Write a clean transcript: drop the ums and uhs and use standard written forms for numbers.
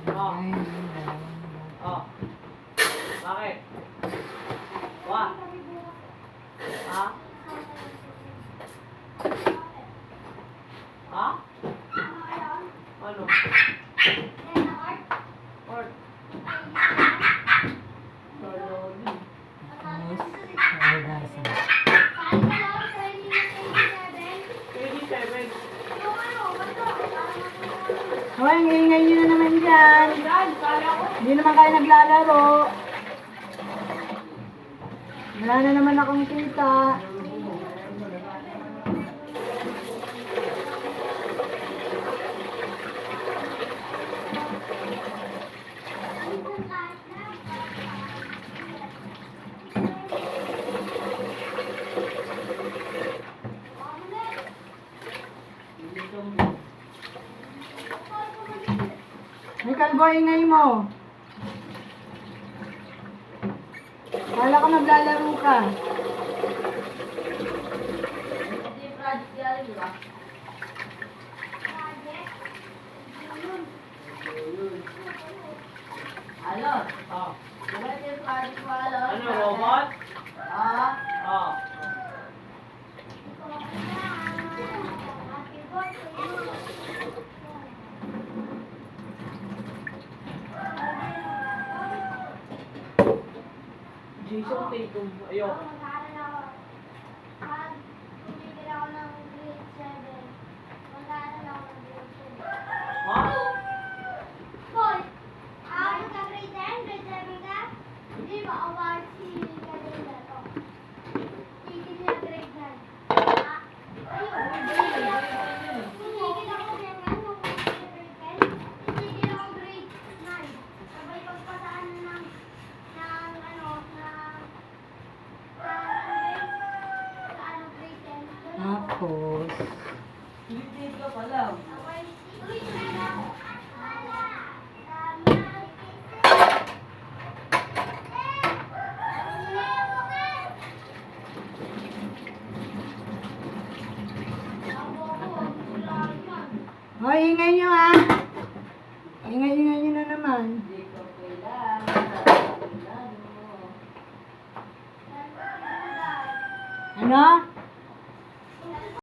Oh. Oh. Bakit? Wa? Ha? Ha? Ano? Art. Saloni. Hugasan. 27. Hoy, ang ingay nyo na naman dyan. Hindi naman kayo naglalaro. Wala na naman akong kita. May kalbo, ingay mo. Kala ko naglalaro ka. Alon, Oh. diba yung project mo, Alon? Ano, robot? Ah, Oh. Jason Tatum. Ayoko. Ha? Tapos, hindi ka pala. hoy, ingay nyo ha. Ingay nyo na naman. Hindi ko kailangan. Ano?